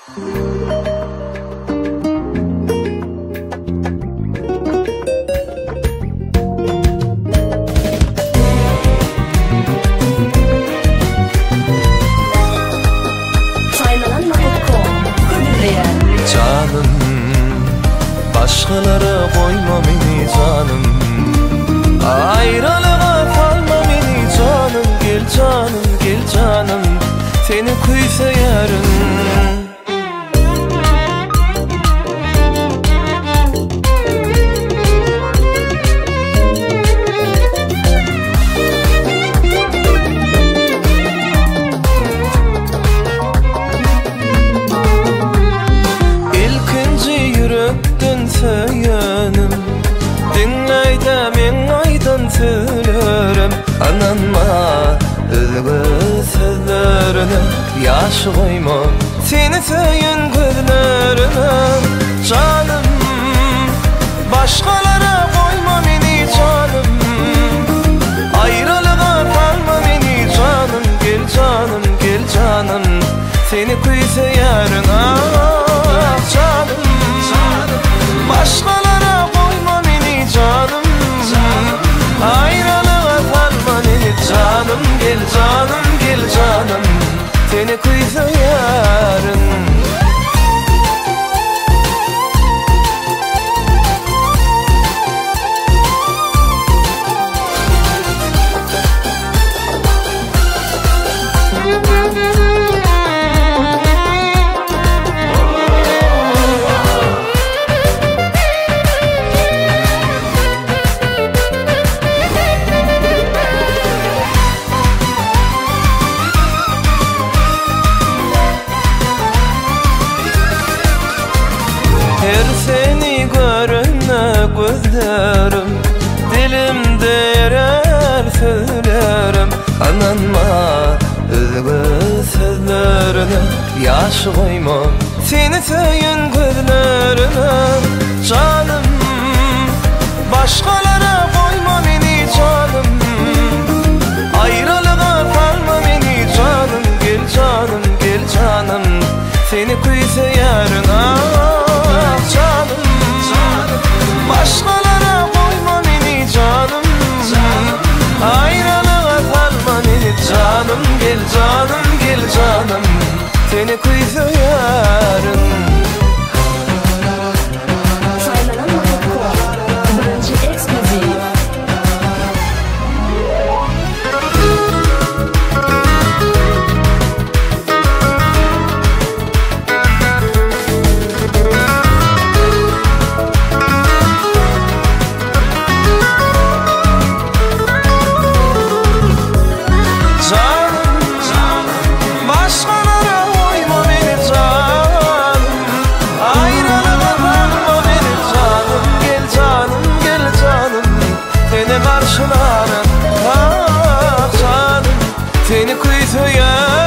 Canım, başkalara koyma beni canım, ayrılığa kalma beni canım. Gel canım, gel canım, seni kuysa yarın. Söyanım, dinley de men aydan söylerim. Ananma özgü sözlerine, yaş koyma seni söyün gözlerine. Canım, başkalara koyma beni canım, ayrılığa kalma beni canım. Gel canım, gel canım, seni kuysa yarın. Canım, başkalara koyma beni canım, ayrılığa kalma beni canım. Gel canım, gel canım, seni kuysa yarın. Her seni görene gözlerim, dilimde erer söylerim. Ananma özgü sözlerine, yaş koyma seni söyün gözlerine. Canım, başkalara koyma beni canım, ayrılığa kalma beni canım. Gel canım, gel canım, seni kuysa yarın. Canım, başkalara koyma beni canım, ayrılığa kalma beni canım. Gel canım, gel canım, seni kuysa yarın. Seni kuysa yarın.